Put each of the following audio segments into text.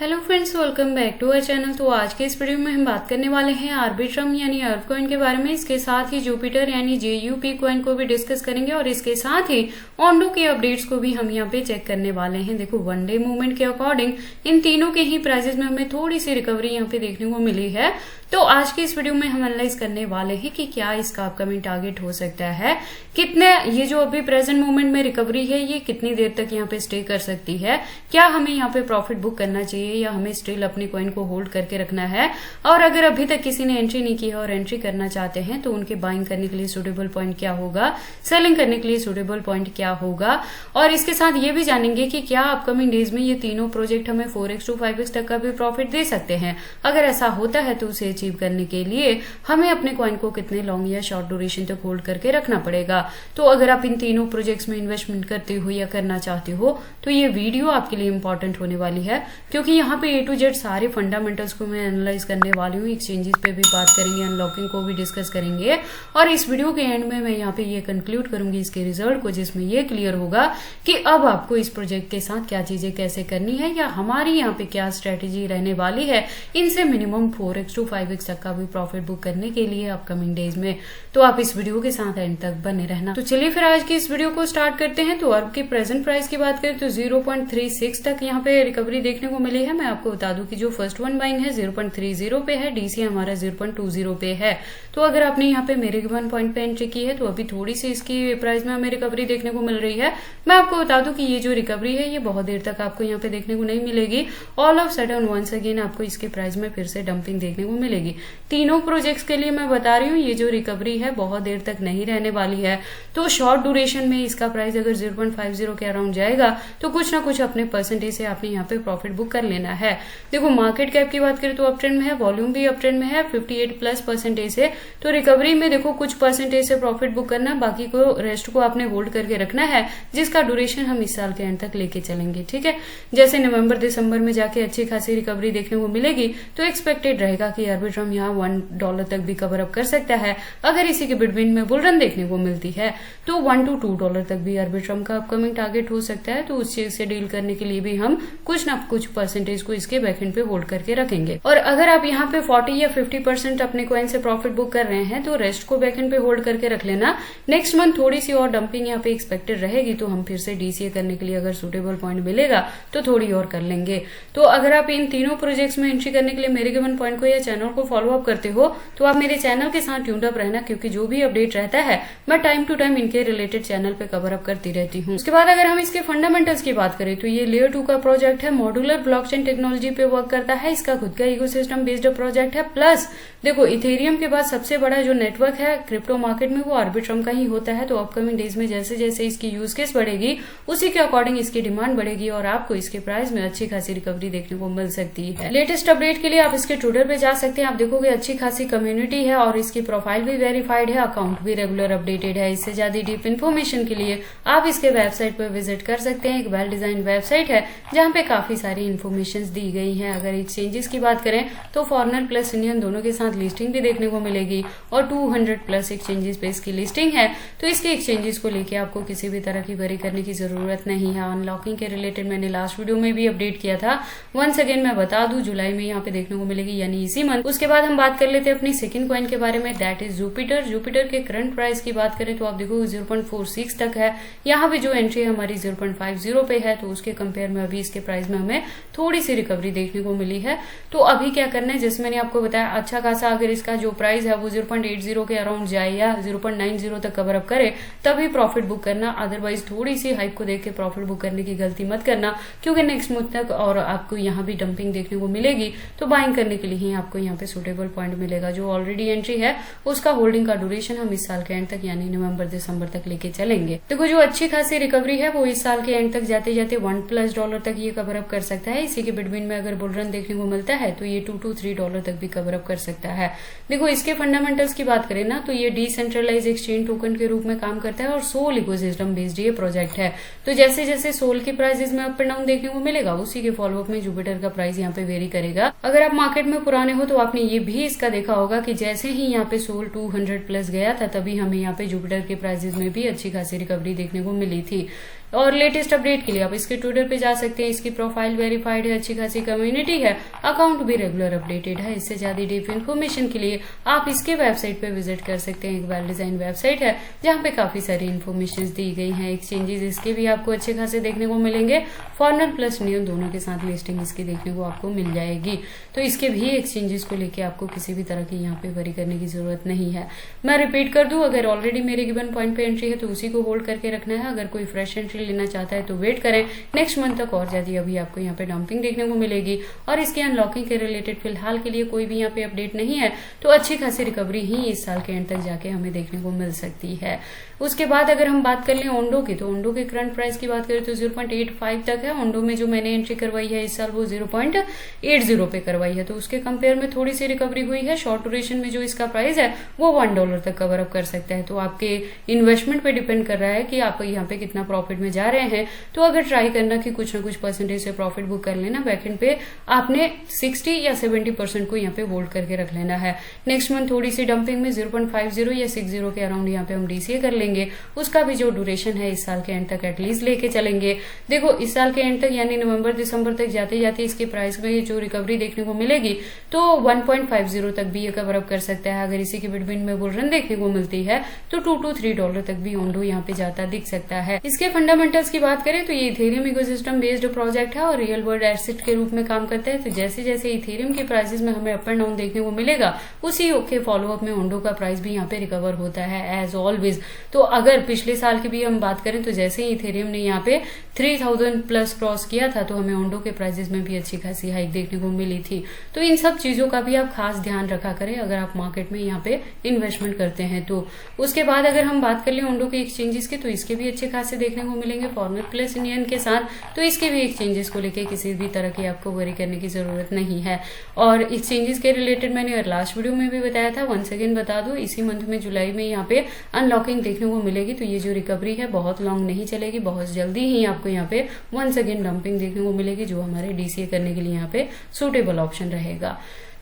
Hello friends, welcome back to our channel. तो आज के इस वीडियो में हम बात करने वाले हैं आर्बिट्रम यानी अर्ब कॉइन के बारे में। इसके साथ ही जुपिटर यानी JUP कॉइन को भी डिस्कस करेंगे और इसके साथ ही ऑन्डो के अपडेट्स को भी हम यहाँ पे चेक करने वाले हैं। देखो, वन डे मूवमेंट के अकॉर्डिंग इन तीनों के ही प्राइसेस में हमें थोड़ी सी रिकवरी यहाँ पे देखने को मिली है। तो आज के इस वीडियो में हम एनालाइज करने वाले हैं कि क्या इसका अपकमिंग टारगेट हो सकता है, कितने ये जो अभी प्रेजेंट मोमेंट में रिकवरी है ये कितनी देर तक यहाँ पे स्टे कर सकती है, क्या हमें यहाँ पे प्रॉफिट बुक करना चाहिए या हमें स्टिल अपनी कॉइन को होल्ड करके रखना है, और अगर अभी तक किसी ने एंट्री नहीं की है और एंट्री करना चाहते हैं तो उनके बाइंग करने के लिए सुटेबल पॉइंट क्या होगा, सेलिंग करने के लिए सुटेबल पॉइंट क्या होगा। और इसके साथ ये भी जानेंगे कि क्या अपकमिंग डेज में ये तीनों प्रोजेक्ट हमें 4x to 5x तक का भी प्रॉफिट दे सकते हैं। अगर ऐसा होता है तो उसे अचीव करने के लिए हमें अपने कॉइन को कितने लॉन्ग या शॉर्ट ड्यूरेशन तक होल्ड करके रखना पड़ेगा। तो अगर आप इन तीनों प्रोजेक्ट्स में इन्वेस्टमेंट करते हो या करना चाहते हो तो ये वीडियो आपके लिए इंपॉर्टेंट होने वाली है, क्योंकि यहाँ पे A to Z सारे फंडामेंटल्स को मैं एनालाइज करने वाली हूँ। एक्सचेंजेस पे भी बात करेंगे, अनलॉकिंग को भी डिस्कस करेंगे और इस वीडियो के एंड में मैं यहाँ पे ये कंक्लूड करूंगी इसके रिजल्ट को, जिसमें ये क्लियर होगा कि अब आपको इस प्रोजेक्ट के साथ क्या चीजें कैसे करनी है या हमारी यहाँ पे क्या स्ट्रेटेजी रहने वाली है इनसे मिनिमम 4x to 5x तक का भी प्रॉफिट बुक करने के लिए अपकमिंग डेज में। तो आप इस वीडियो के साथ एंड तक बने रहना। तो चलिए फिर आज की इस वीडियो को स्टार्ट करते हैं। तो अर्ब की प्रेजेंट प्राइस की बात करें तो 0.36 तक यहाँ पे रिकवरी देखने को मिली है। मैं आपको बता दूं कि जो फर्स्ट वन बाइंग है 0.30 पे है, डीसी हमारा 0.20 पे है। तो अगर आपने यहाँ पे मेरे गिवन पॉइंट पे एंट्री की है तो अभी थोड़ी सी इसकी प्राइस में हमें रिकवरी देखने को मिल रही है। मैं आपको बता दूं कि ये जो रिकवरी है ये बहुत देर तक आपको यहाँ पे देखने को नहीं मिलेगी। All of sudden once again आपको इसके प्राइस में फिर से डंपिंग देखने को मिलेगी। तीनों प्रोजेक्ट्स के लिए मैं बता रही हूँ ये जो रिकवरी है बहुत देर तक नहीं रहने वाली है। तो शॉर्ट ड्यूरेशन में इसका प्राइस अगर 0.50 के अराउंड जाएगा तो कुछ ना कुछ अपने परसेंटेज से आपने यहाँ पे प्रॉफिट बुक कर लेना है। देखो, मार्केट कैप की बात करें तो अप ट्रेंड में है, वॉल्यूम भी अप ट्रेंड में है 58+% से। तो रिकवरी में देखो कुछ परसेंटेज से प्रॉफिट बुक करना, बाकी को रेस्ट को आपने होल्ड करके रखना है, जिसका ड्यूरेशन हम इस साल के एंड तक लेके चलेंगे। ठीक है, जैसे नवंबर दिसंबर में जाके अच्छी खासी रिकवरी देखने को मिलेगी तो एक्सपेक्टेड रहेगा कि आर्बिट्रम यहाँ $1 तक भी कवर अप कर सकता है। अगर इसी के बिटवीन में बुल रन देखने को मिलती है तो $1 to $2 तक भी आर्बिट्रम का अपकमिंग टारगेट हो सकता है। तो उस चीज से डील करने के लिए भी हम कुछ ना कुछ परसेंटेज को इसके बैकएंड पे होल्ड करके रखेंगे। और अगर आप यहाँ पे 40 या 50% अपने कॉइन से प्रॉफिट बुक कर रहे हैं तो रेस्ट को बैकएंड पे होल्ड करके रख लेना। नेक्स्ट मंथ थोड़ी सी और डंपिंग यहाँ पे एक्सपेक्टेड रहेगी तो हम फिर से डीसीए करने के लिए अगर सुटेबल पॉइंट मिलेगा तो थोड़ी और कर लेंगे। तो अगर आप इन तीनों प्रोजेक्ट्स में एंट्री करने के लिए मेरे गिवन पॉइंट को या चैनल को फॉलो अप करते हो तो आप मेरे चैनल के साथ ट्यून्ड अप रहना, क्योंकि जो भी अपडेट रहता है मैं टाइम टू टाइम इनके रिलेटेड चैनल पे कवर अप करती रहती हूँ। उसके बाद अगर हम इसके फंडामेंटल्स की बात करें तो ये लेयर 2 का प्रोजेक्ट है, मॉड्यूलर ब्लॉकचेन टेक्नोलॉजी पे वर्क करता है, इसका खुद का इकोसिस्टम बेस्ड प्रोजेक्ट है। प्लस देखो, इथेरियम के बाद सबसे बड़ा जो नेटवर्क है क्रिप्टो मार्केट में वो आर्बिट्रम का ही होता है। तो अपकमिंग डेज में जैसे जैसे इसकी यूज केस बढ़ेगी उसी के अकॉर्डिंग इसकी डिमांड बढ़ेगी और आपको इसके प्राइस में अच्छी खासी रिकवरी देखने को मिल सकती है। लेटेस्ट अपडेट के लिए आप इसके ट्विटर पे जा सकते हैं। आप देखोगे अच्छी खासी कम्युनिटी है और इसकी प्रोफाइल भी वेरीफाइड है, अकाउंट भी रेगुलर अपडेटेड है। इससे ज्यादा डीप इन्फॉर्मेशन के लिए आप इसके वेबसाइट पर विजिट कर सकते हैं। एक वेल डिजाइन वेबसाइट है जहाँ पे काफी सारी इन्फॉर्मेशन दी गई है। अगर एक्सचेंजेस की बात करें तो फॉरेनर प्लस इंडियन दोनों के साथ लिस्टिंग भी देखने को मिलेगी और 200+ एक्सचेंजेस पे इसकी लिस्टिंग है। तो इसके एक्सचेंजेस को लेके आपको किसी भी तरह की वरी करने की जरूरत नहीं है। अनलॉकिंग के रिलेटेड मैंने लास्ट वीडियो में भी अपडेट किया था। वंस अगेन मैं बता दूं, जुलाई में यहाँ पे देखने को मिलेगी यानी इसी मंथ। उसके बाद हम बात कर लेते हैं अपनी सेकंड कॉइन के बारे में, दैट इज जुपिटर। जुपिटर के करंट प्राइस की बात करें तो आप देखो 0.46 तक है। यहाँ पे जो एंट्री हमारी 0.50 पे है तो उसके कंपेयर में अभी इसके प्राइस में हमें थोड़ी सी रिकवरी देखने को मिली है। तो अभी क्या करना है, जैसे मैंने आपको बताया, अच्छा खासा अगर इसका जो प्राइस है वो 0.80 के अराउंड जाए या 0.90 तक कवर अप करे तभी प्रॉफिट बुक करना। अदरवाइज थोड़ी सी हाइप को देख के प्रॉफिट बुक करने की गलती मत करना, क्योंकि नेक्स्ट मंथ तक और आपको यहाँ भी डंपिंग देखने को मिलेगी। तो बाइंग करने के लिए ही आपको यहाँ पे सुटेबल पॉइंट मिलेगा। जो ऑलरेडी एंट्री है उसका होल्डिंग का ड्यूरेशन हम इस साल के एंड तक यानी नवंबर दिसंबर तक लेके चलेंगे। देखो, जो अच्छी खासी रिकवरी है वो इस साल के एंड तक जाते जाते $1+ तक ये कवर अप कर सकता है। इसी के बिटवीन में अगर बुल रन देखने को मिलता है तो ये $2 to $3 तक भी कवर अप कर सकता है। देखो, इसके फंडामेंटल्स की बात करें ना तो ये डिसेंट्रलाइज एक्सचेंज टोकन के रूप में काम करता है और सोल इकोसिस्टम बेस्ड ये प्रोजेक्ट है। तो जैसे जैसे सोल के प्राइसेस में अप एंड डाउन देखने को मिलेगा उसी के फॉलोअप में जुपिटर का प्राइस यहाँ पे वेरी करेगा। अगर आप मार्केट में पुराने हो तो आपने ये भी इसका देखा होगा कि जैसे ही यहाँ पे सोल 200+ गया था तभी हमें यहाँ पे जुपिटर के प्राइसेस में भी अच्छी खासी रिकवरी देखने को मिली थी। और लेटेस्ट अपडेट के लिए आप इसके ट्विटर पे जा सकते हैं। इसकी प्रोफाइल वेरीफाइड है, अच्छी खासी कम्युनिटी है, अकाउंट भी रेगुलर अपडेटेड है। इससे ज्यादा डीप इन्फॉर्मेशन के लिए आप इसके वेबसाइट पे विजिट कर सकते हैं। एक वेल डिजाइन वेबसाइट है जहाँ पे काफी सारी इन्फॉर्मेशन दी गई है। एक्सचेंजेस इसके भी आपको अच्छे खासे देखने को मिलेंगे। फॉरेनर प्लस नियन दोनों के साथ लिस्टिंग इसकी देखने को आपको मिल जाएगी। तो इसके भी एक्सचेंजेस को लेके आपको किसी भी तरह की यहाँ पे वरी करने की जरूरत नहीं है। मैं रिपीट कर दूं, अगर ऑलरेडी मेरे गिवन पॉइंट पे एंट्री है तो उसी को होल्ड करके रखना है। अगर कोई फ्रेश एंट्री लेना चाहता है तो वेट करें, नेक्स्ट मंथ तक और ज्यादा अभी आपको यहाँ पे डंपिंग देखने को मिलेगी। और इसके अनलॉकिंग के रिलेटेड फिलहाल के लिए कोई भी यहाँ पे अपडेट नहीं है, तो अच्छी खासी रिकवरी ही इस साल के एंड तक जाके हमें देखने को मिल सकती है। उसके बाद अगर हम बात कर लें ओंडो की, तो ओंडो के करंट प्राइस की बात करें तो 0.85 तक है। ओंडो में जो मैंने एंट्री करवाई है इस साल वो 0.80 पे करवाई है, तो उसके कंपेयर में थोड़ी सी रिकवरी हुई है। शॉर्ट ड्यूरेशन में जो इसका प्राइस है वो $1 तक कवर अप कर सकता है। तो आपके इन्वेस्टमेंट पे डिपेंड कर रहा है कि आप यहाँ पे कितना प्रॉफिट में जा रहे हैं। तो अगर ट्राई करना कि कुछ ना कुछ परसेंटेज से प्रॉफिट बुक कर लेना, बैकएंड पे आपने 60 या 70% को यहाँ पे होल्ड करके रख लेना है। नेक्स्ट मंथ थोड़ी सी डंपिंग में 0.50 या 60 के अराउंड यहाँ पे हम डीसीए कर लेंगे। उसका भी जो ड्यूरेशन है इस साल के एंड तक एटलीस्ट लेके चलेंगे। देखो इस साल के एंड तक यानी नवंबर दिसंबर तक जाते जाते इसके प्राइस में जो रिकवरी देखने को मिलेगी तो 1.50 तक भी ये कवर अप कर सकता है। अगर इसी के बिटवीन में बुल रन देखने को मिलती है तो $2 to $3 तक भी ओंडो यहाँ पे जाता दिख सकता है। इसके फंडामेंटल्स की बात करें तो ये इथेरियम इकोसिस्टम बेस्ड प्रोजेक्ट है और रियल वर्ल्ड एसेट के रूप में काम करता है। तो जैसे जैसे इथेरियम के प्राइसेस में हमें अप एंड डाउन देखने को मिलेगा, उसी के फॉलोअप में ओंडो का प्राइस भी यहाँ पे रिकवर होता है एज ऑलवेज। तो अगर पिछले साल की भी हम बात करें तो जैसे ही इथेरियम ने यहाँ पे 3000 प्लस क्रॉस किया था तो हमें ओंडो के प्राइसेस में भी अच्छी खासी हाइक देखने को मिली थी। तो इन सब चीजों का भी आप खास ध्यान रखा करें अगर आप मार्केट में यहाँ पे इन्वेस्टमेंट करते हैं तो। उसके बाद अगर हम बात कर लें ओंडो के एक्सचेंजेस के, तो इसके भी अच्छे खासे देखने को मिलेंगे फॉरेनर प्लस इंडियन के साथ। तो इसके भी एक्सचेंजेस को लेकर किसी भी तरह की आपको वरी करने की जरूरत नहीं है। और एक्सचेंजेस के रिलेटेड मैंने लास्ट वीडियो में भी बताया था, वंस अगेन बता दो, इसी मंथ में जुलाई में यहाँ पे अनलॉकिंग देखने को मिलेगी। तो ये जो रिकवरी है बहुत लॉन्ग नहीं चलेगी, बहुत जल्दी ही आपको यहाँ पे वंस अगेन डंपिंग देखने को मिलेगी, जो हमारे डीसीए करने के लिए यहाँ पे सुटेबल ऑप्शन रहेगा।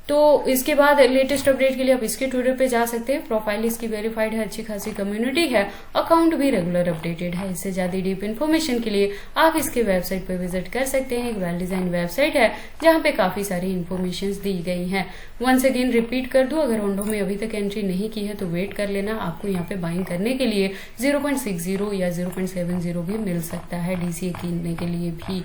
तो इसके बाद लेटेस्ट अपडेट के लिए आप इसके ट्विटर पे जा सकते हैं। प्रोफाइल इसकी वेरीफाइड है, अच्छी खासी कम्युनिटी है, अकाउंट भी रेगुलर अपडेटेड है। इससे ज्यादा डीप इन्फॉर्मेशन के लिए आप इसके वेबसाइट पे विजिट कर सकते हैं। एक वेल डिजाइन वेबसाइट है जहाँ पे काफी सारी इन्फॉर्मेशन दी गई है। वंस अगेन रिपीट कर दूं, अगर ओंडो में अभी तक एंट्री नहीं की है तो वेट कर लेना। आपको यहाँ पे बाइंग करने के लिए 0.60 या 0.70 भी मिल सकता है डीसीए कीनने के लिए भी।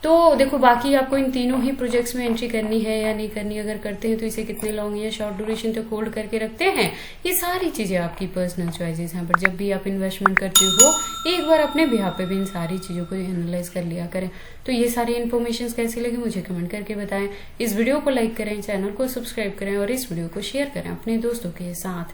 तो देखो बाकी आपको इन तीनों ही प्रोजेक्ट्स में एंट्री करनी है या नहीं करनी, अगर करते हैं तो इसे कितने लॉन्ग या शॉर्ट ड्यूरेशन तक होल्ड करके रखते हैं, ये सारी चीजें आपकी पर्सनल चॉइसेस हैं। पर जब भी आप इन्वेस्टमेंट करते हो एक बार अपने बिहाफ पे भी इन सारी चीजों को एनालाइज कर लिया करें। तो ये सारी इन्फॉर्मेशन कैसी लगी मुझे कमेंट करके बताएं। इस वीडियो को लाइक करें, चैनल को सब्सक्राइब करें और इस वीडियो को शेयर करें अपने दोस्तों के साथ।